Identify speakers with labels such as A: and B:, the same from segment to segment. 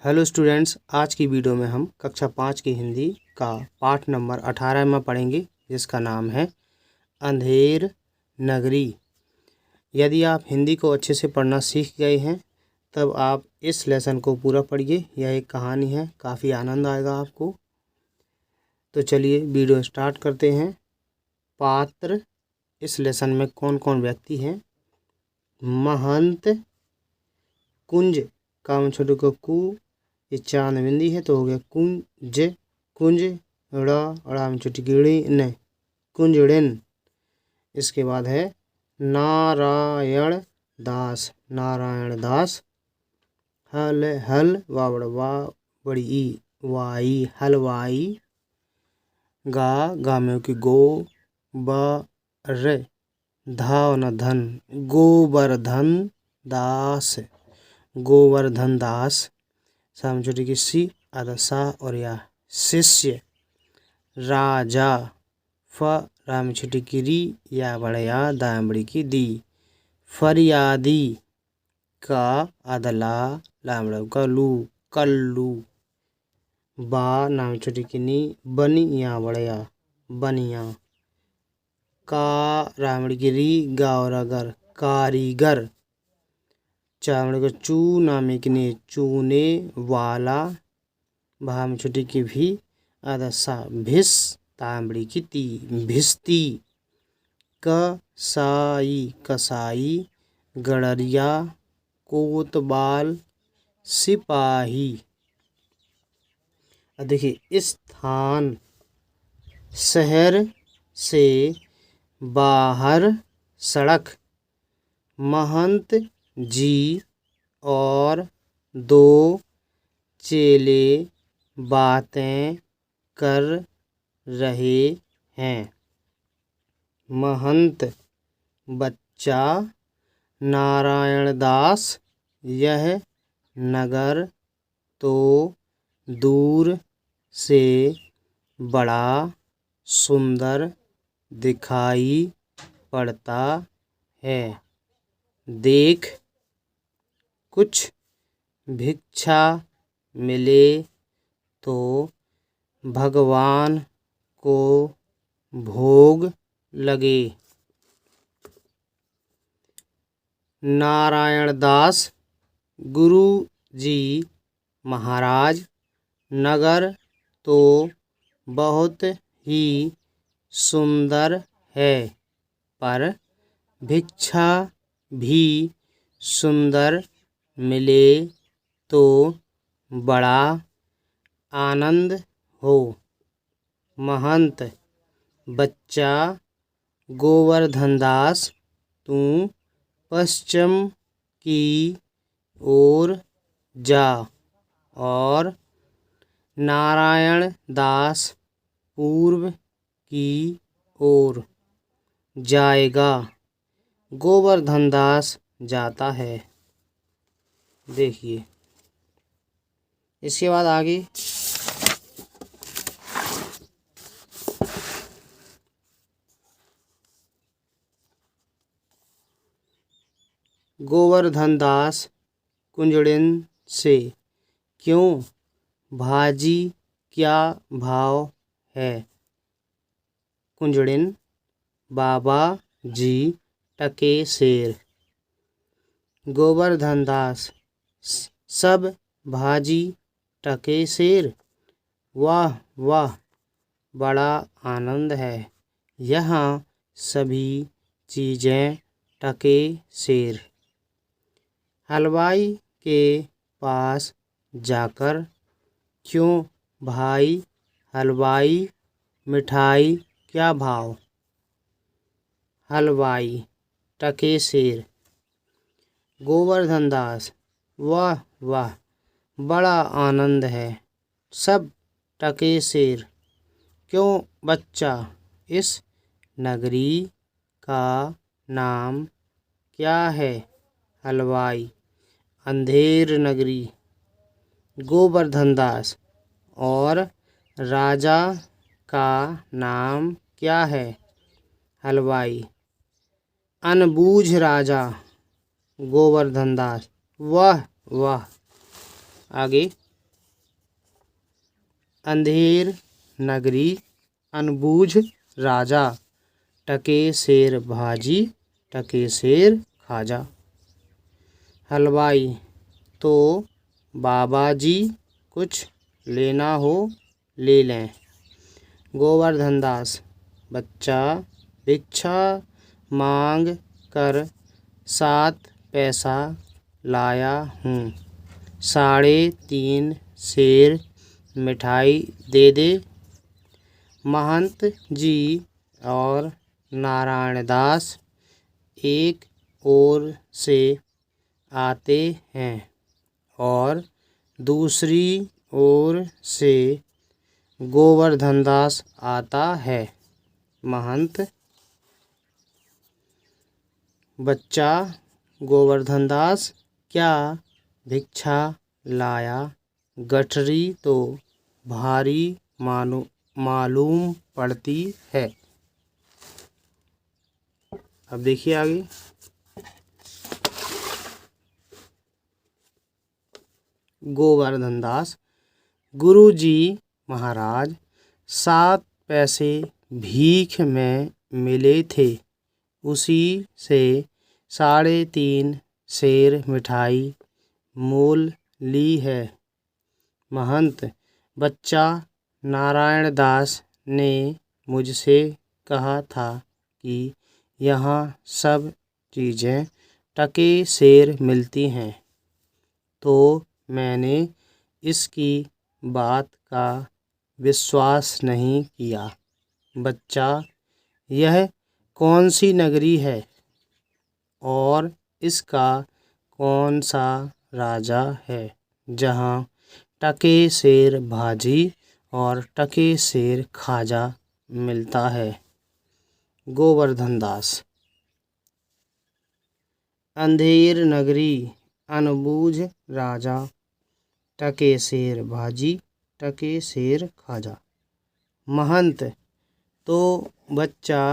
A: Hello students, आज की video में हम कक्षा 5 की हिंदी का पाठ नंबर 18 में पढ़ेंगे, जिसका नाम है अंधेर नगरी। यदि आप हिंदी को अच्छे से पढ़ना सीख गए हैं तब आप इस लेसन को पूरा पढ़िए। यह एक कहानी है, काफ़ी आनंद आएगा आपको। तो चलिए वीडियो स्टार्ट करते हैं। पात्र इस लेसन में कौन कौन व्यक्ति हैं? महंत, कुंज, काम छोटे को कु, ये चांद बिंदी है तो हो गया कुंज, कुंज अड़ा में छोटी गिड़ी न, कुंजड़िन। इसके बाद है नारायण दास, नारायण दास। हल हल वावड़ वा बड़ी ई वाई, हलवाई। गा में की गो, बर धाव न धन, गोवर्धन दास, गोवर्धन दास। साम छोटी की सी आधा सा और या शिष्य। राजा, फ राम छोटी की री या बड़या दामड़ी की दी। फरियादी, का आदला लामड़ा का लू, कल्लू। बा नाम छोटी की नी, बनी या बड़या बनिया। का रामड़ी की री गावरागर, कारीगर। चावड़ को चू नामे की ने, चूने वाला। भाम छोटी की भी आधा सा, भिस तांबड़ी की ती, भिस्ती। कसाई, कसाई। गड़रिया, कोतवाल, सिपाही। देखिए स्थान, शहर से बाहर सड़क। महंत जी और दो चेले बातें कर रहे हैं। महंत, बच्चा। नारायण दास, यह नगर तो दूर से बड़ा सुंदर दिखाई पड़ता है। देख, कुछ भिक्षा मिले तो भगवान को भोग लगे। नारायण दास, गुरु जी महाराज, नगर तो बहुत ही सुंदर है, पर भिक्षा भी सुंदर मिले तो बड़ा आनंद हो। महंत, बच्चा। गोवर्धन दास, तू पश्चिम की ओर जा और नारायण दास पूर्व की ओर जाएगा। गोवर्धन दास जाता है। देखिए इसके बाद आगे गोवर्धन दास कुंजड़िन से, क्यों भाजी क्या भाव है? कुंजड़िन, बाबा जी टके सेर। गोवर्धन दास, सब भाजी टके सेर। वाह वाह, बड़ा आनंद है, यहाँ सभी चीज़ें टके सेर। हलवाई के पास जाकर, क्यों भाई हलवाई, मिठाई क्या भाव? हलवाई, टके सेर। गोवर्धन दास, वाह वाह, बड़ा आनंद है, सब टके सेर। क्यों बच्चा, इस नगरी का नाम क्या है? हलवाई, अंधेर नगरी। गोवर्धन दास, और राजा का नाम क्या है? हलवाई, अनबूझ राजा। गोवर्धन दास, वाह वाह। आगे अंधेर नगरी अनबूझ राजा, टके शेर भाजी टके शेर खाजा। हलवाई तो बाबा जी कुछ लेना हो ले लें। गोवर्धन दास बच्चा भिक्षा मांग कर 7 पैसा लाया हूँ। 3.5 शेर मिठाई दे दे। महंत जी और नारायण दास एक ओर से आते हैं और दूसरी ओर से गोवर्धन दास आता है। महंत बच्चा गोवर्धन दास क्या भिक्षा लाया? गठरी तो भारी मालूम पड़ती है। अब देखिए आगे। गोवर्धन दास गुरुजी महाराज 7 पैसे भीख में मिले थे, उसी से 3.5 शेर मिठाई मोल ली है। महंत बच्चा नारायण दास ने मुझसे कहा था कि यहाँ सब चीज़ें टके शेर मिलती हैं, तो मैंने इसकी बात का विश्वास नहीं किया। बच्चा यह कौन सी नगरी है और इसका कौन सा राजा है जहाँ टके शेर भाजी और टके शेर खाजा मिलता है? गोवर्धन दास अंधेर नगरी अनबूझ राजा, टके शेर भाजी टके शेर खाजा। महंत तो बच्चा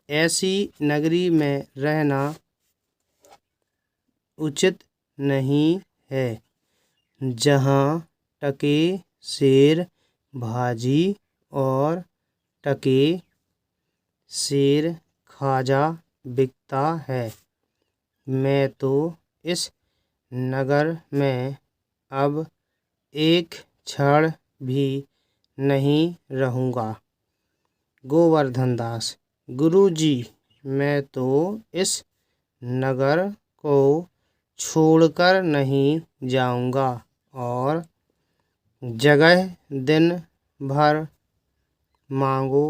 A: ऐसी नगरी में रहना उचित नहीं है जहाँ टके शेर भाजी और टके शेर खाजा बिकता है। मैं तो इस नगर में अब एक क्षण भी नहीं रहूँगा। गोवर्धन दास गुरुजी मैं तो इस नगर को छोड़कर नहीं जाऊँगा और जगह दिन भर मांगो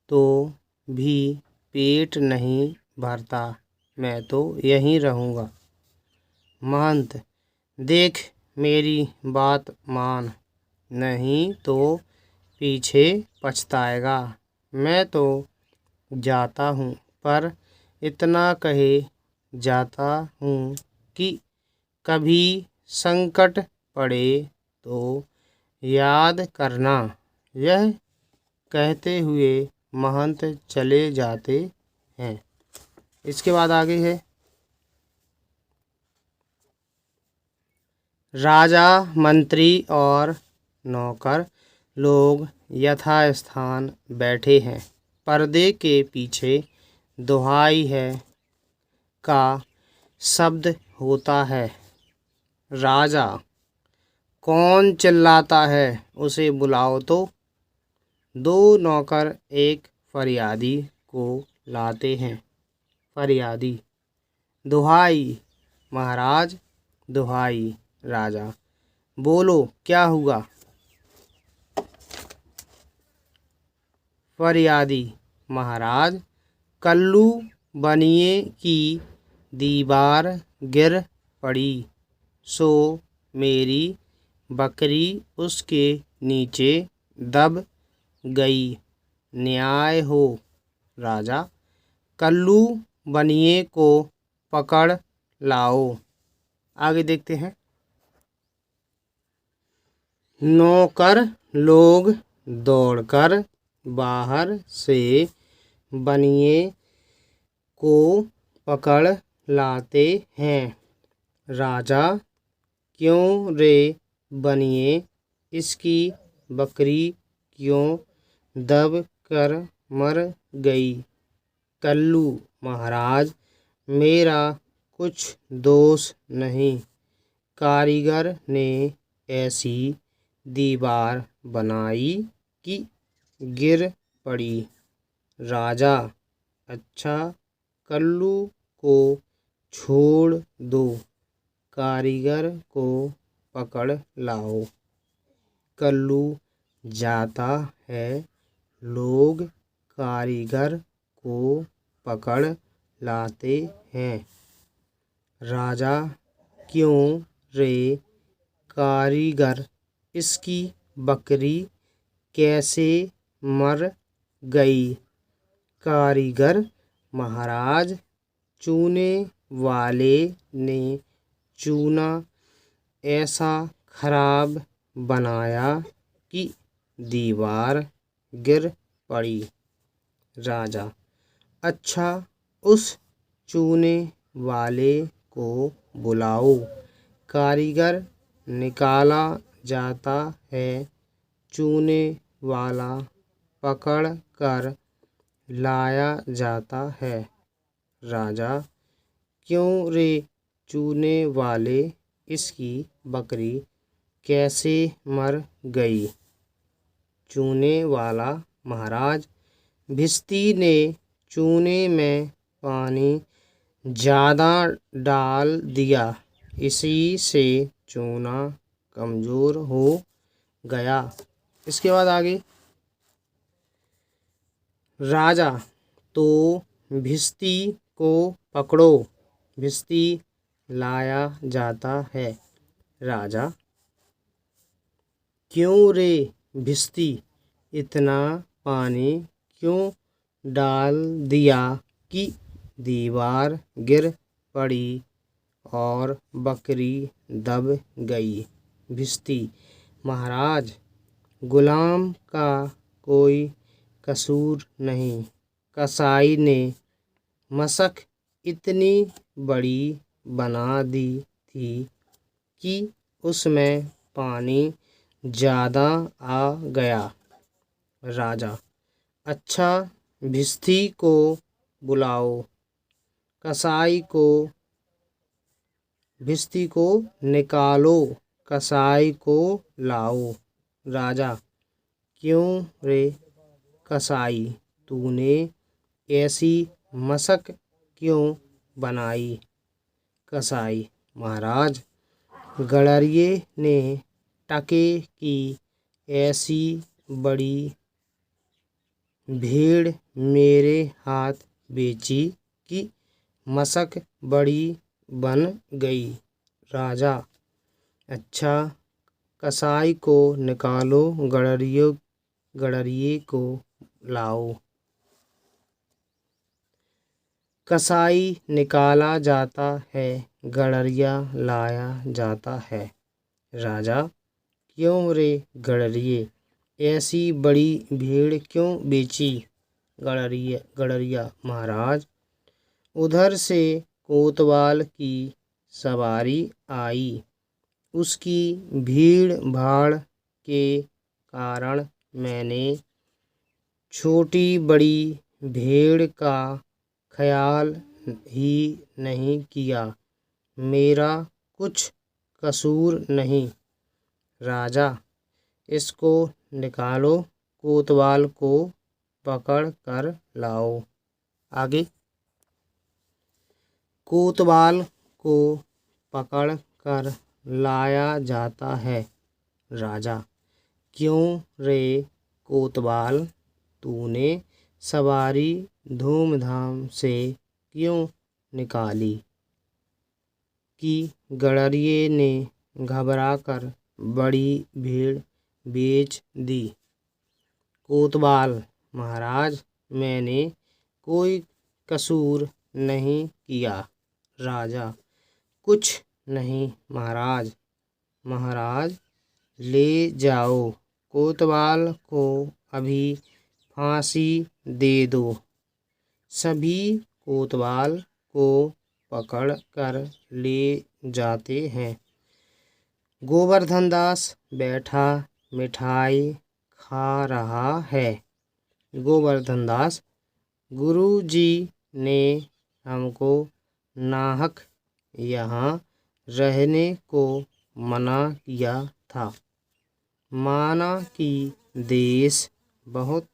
A: तो भी पेट नहीं भरता, मैं तो यहीं रहूँगा। महंत देख मेरी बात मान, नहीं तो पीछे पछताएगा। मैं तो जाता हूँ, पर इतना कहे जाता हूँ कि कभी संकट पड़े तो याद करना। यह कहते हुए महंत चले जाते हैं। इसके बाद आगे है राजा मंत्री और नौकर लोग यथास्थान बैठे हैं। पर्दे के पीछे दुहाई है का शब्द होता है। राजा कौन चिल्लाता है, उसे बुलाओ तो। 2 नौकर एक फरियादी को लाते हैं। फरियादी दुहाई महाराज, दुहाई राजा, बोलो क्या हुआ? फरियादी महाराज कल्लू बनिए की दीवार गिर पड़ी, सो मेरी बकरी उसके नीचे दब गई। न्याय हो। राजा कल्लू बनिए को पकड़ लाओ। आगे देखते हैं। नौकर लोग दौड़कर बाहर से बनिए को पकड़ लाते हैं। राजा क्यों रे बनिए, इसकी बकरी क्यों दब कर मर गई। कल्लू महाराज मेरा कुछ दोष नहीं, कारीगर ने ऐसी दीवार बनाई कि गिर पड़ी। राजा अच्छा कल्लू को छोड़ दो, कारीगर को पकड़ लाओ। कल्लू जाता है, लोग कारीगर को पकड़ लाते हैं। राजा क्यों रे कारीगर, इसकी बकरी कैसे मर गई। कारीगर महाराज चूने वाले ने चूना ऐसा खराब बनाया कि दीवार गिर पड़ी। राजा अच्छा उस चूने वाले को बुलाओ। कारीगर निकाला जाता है, चूने वाला पकड़ कर लाया जाता है। राजा क्यों रे चूने वाले, इसकी बकरी कैसे मर गई। चूने वाला महाराज भिश्ती ने चूने में पानी ज़्यादा डाल दिया, इसी से चूना कमज़ोर हो गया। इसके बाद आगे राजा तो भिश्ती को पकड़ो, भिश्ती लाया जाता है। राजा क्यों रे भिश्ती, इतना पानी क्यों डाल दिया कि दीवार गिर पड़ी और बकरी दब गई। भिश्ती महाराज गुलाम का कोई कसूर नहीं, कसाई ने मशक इतनी बड़ी बना दी थी कि उसमें पानी ज़्यादा आ गया। राजा अच्छा भिश्ती को बुलाओ, कसाई को भिश्ती को निकालो, कसाई को लाओ। राजा क्यों रे कसाई, तूने ऐसी मशक क्यों बनाई। कसाई महाराज गड़रिये ने टके की ऐसी बड़ी भेड़ मेरे हाथ बेची कि मशक बड़ी बन गई। राजा अच्छा कसाई को निकालो, गड़रिये को लाओ। कसाई निकाला जाता है, गड़रिया लाया जाता है। राजा क्यों रे गड़रिये, ऐसी बड़ी भेड़ क्यों बेची। गड़रिया महाराज उधर से कोतवाल की सवारी आई, उसकी भीड़ भाड़ के कारण मैंने छोटी बड़ी भेड़ का ख्याल ही नहीं किया, मेरा कुछ कसूर नहीं। राजा इसको निकालो, कोतवाल को पकड़ कर लाओ। आगे कोतवाल को पकड़ कर लाया जाता है। राजा क्यों रे कोतवाल, तूने सवारी धूमधाम से क्यों निकाली कि गड़रिये ने घबराकर बड़ी भेड़ बेच दी। कोतवाल महाराज मैंने कोई कसूर नहीं किया। राजा कुछ नहीं महाराज। महाराज ले जाओ, कोतवाल को अभी फांसी दे दो। सभी कोतवाल को पकड़ कर ले जाते हैं। गोवर्धन दास बैठा मिठाई खा रहा है। गोवर्धन दास: गुरुजी ने हमको नाहक यहाँ रहने को मना किया था। माना कि देश बहुत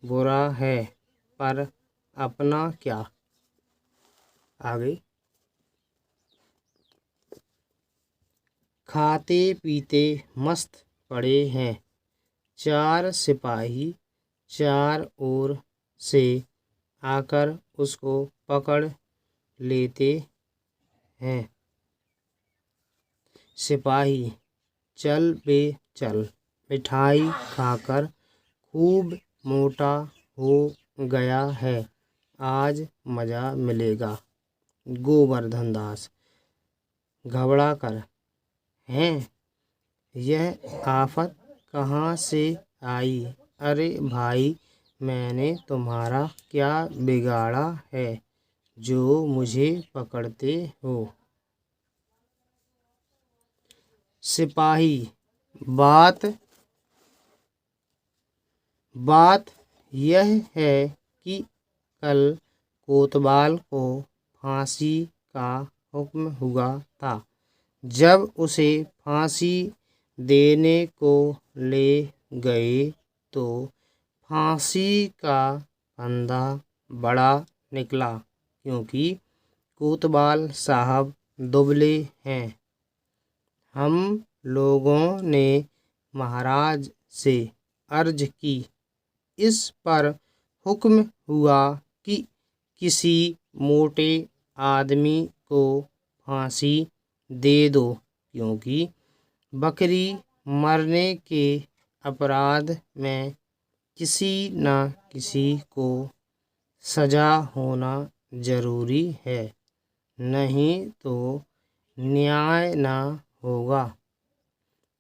A: बुरा है, पर अपना क्या। आगे: खाते पीते मस्त पड़े हैं। चार सिपाही चार ओर से आकर उसको पकड़ लेते हैं। सिपाही: चल बे चल, मिठाई खाकर खूब मोटा हो गया है, आज मजा मिलेगा। गोवर्धन दास घबरा कर: हैं, यह आफत कहाँ से आई? अरे भाई, मैंने तुम्हारा क्या बिगाड़ा है जो मुझे पकड़ते हो? सिपाही: बात यह है कि कल कोतवाल को फांसी का हुक्म हुआ था। जब उसे फांसी देने को ले गए तो फांसी का फंदा बड़ा निकला, क्योंकि कोतवाल साहब दुबले हैं। हम लोगों ने महाराज से अर्ज की, इस पर हुक्म हुआ कि किसी मोटे आदमी को फांसी दे दो, क्योंकि बकरी मरने के अपराध में किसी न किसी को सजा होना जरूरी है, नहीं तो न्याय न होगा।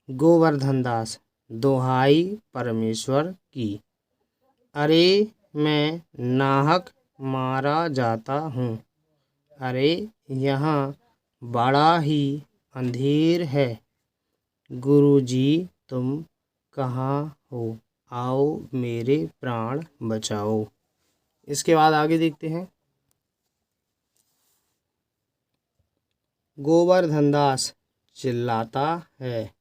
A: गोवर्धन दास: दोहाई परमेश्वर की, अरे मैं नाहक मारा जाता हूँ। अरे यहाँ बड़ा ही अंधेर है। गुरुजी तुम कहाँ हो? आओ मेरे प्राण बचाओ। इसके बाद आगे देखते हैं। गोवर्धन दास चिल्लाता है।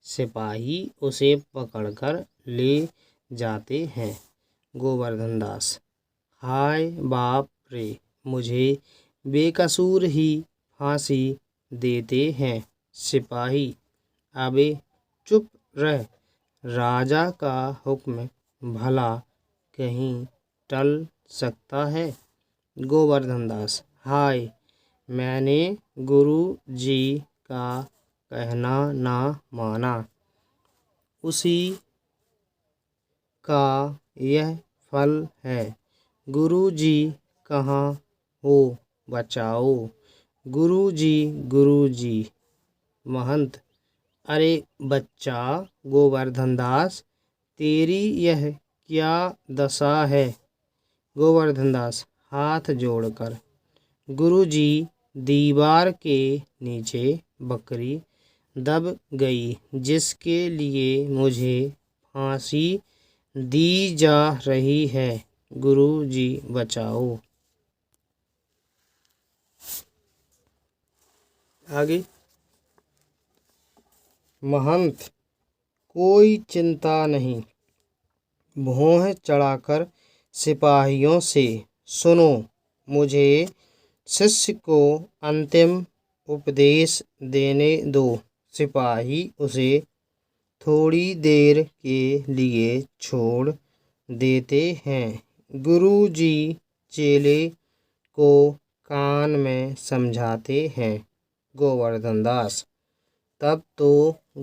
A: सिपाही उसे पकड़कर ले जाते हैं। गोवर्धन दास: हाय बाप रे, मुझे बेकसूर ही फांसी देते हैं। सिपाही: अबे चुप रह, राजा का हुक्म भला कहीं टल सकता है। गोवर्धन दास: हाय, मैंने गुरु जी का कहना ना माना, उसी का यह फल है। गुरु जी कहाँ हो? बचाओ। गुरु जी। महंत: अरे बच्चा गोवर्धन दास, तेरी यह क्या दशा है? गोवर्धन दास हाथ जोड़कर: गुरुजी, दीवार के नीचे बकरी दब गई, जिसके लिए मुझे फांसी दी जा रही है। गुरुजी बचाओ। आगे: महंत, कोई चिंता नहीं। भौहें चढ़ाकर सिपाहियों से, सुनो, मुझे शिष्य को अंतिम उपदेश देने दो। सिपाही उसे थोड़ी देर के लिए छोड़ देते हैं। गुरुजी चेले को कान में समझाते हैं। गोवर्धन दास: तब तो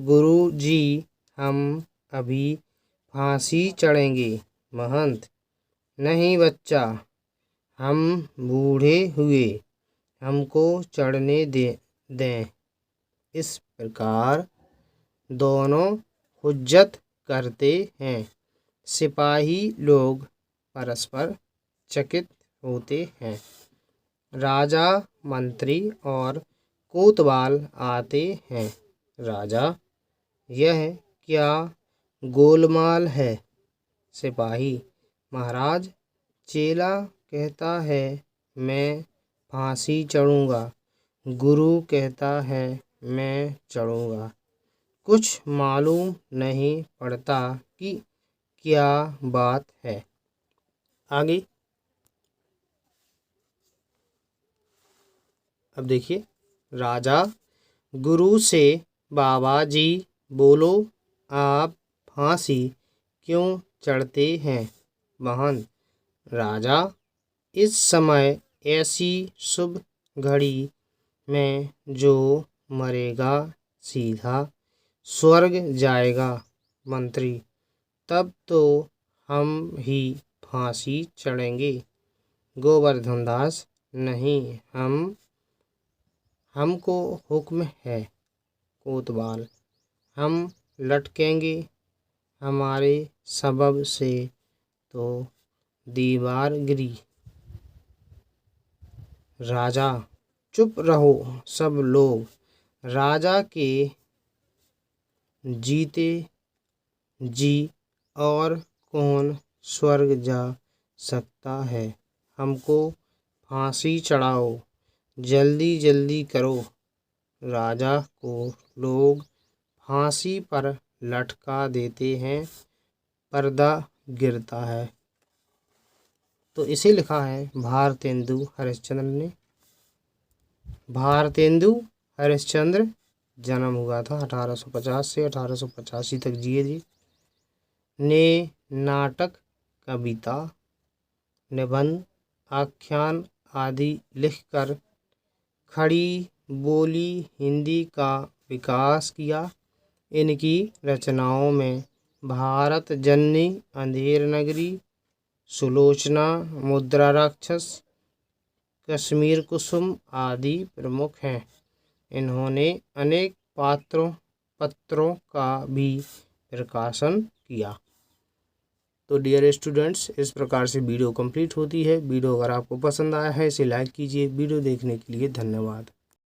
A: गुरुजी हम अभी फांसी चढ़ेंगे। महंत: नहीं बच्चा, हम बूढ़े हुए, हमको चढ़ने दें। इस प्रकार दोनों हुज्जत करते हैं। सिपाही लोग परस्पर चकित होते हैं। राजा, मंत्री और कोतवाल आते हैं। राजा: यह क्या गोलमाल है सिपाही। महाराज चेला कहता है मैं फांसी चढ़ूँगा, गुरु कहता है मैं चढ़ूँगा। कुछ मालूम नहीं पड़ता कि क्या बात है। आगे अब देखिए, राजा गुरु से बाबा जी बोलो आप फांसी क्यों चढ़ते हैं। महंत राजा इस समय ऐसी शुभ घड़ी में जो मरेगा सीधा स्वर्ग जाएगा। मंत्री तब तो हम ही फांसी चढ़ेंगे। गोवर्धन दास नहीं, हमको हुक्म है। कोतवाल हम लटकेंगे, हमारे सबब से तो दीवार गिरी। राजा चुप रहो सब लोग, राजा के जीते जी और कौन स्वर्ग जा सकता है। हमको फांसी चढ़ाओ, जल्दी जल्दी करो। राजा को लोग फांसी पर लटका देते हैं, पर्दा गिरता है। तो इसे लिखा है भारतेंदु हरिश्चंद्र ने। भारतेंदु हरिश्चंद्र जन्म हुआ था 1850 से 1885 तक जिए जी। ने नाटक, कविता, निबंध, आख्यान आदि लिखकर खड़ी बोली हिंदी का विकास किया। इनकी रचनाओं में भारत जननी, अंधेर नगरी, सुलोचना, मुद्रा राक्षस, कश्मीर कुसुम आदि प्रमुख हैं। इन्होंने अनेक पत्रों का भी प्रकाशन किया। तो डियर स्टूडेंट्स, इस प्रकार से वीडियो कंप्लीट होती है। वीडियो अगर आपको पसंद आया है इसे लाइक कीजिए। वीडियो देखने के लिए धन्यवाद।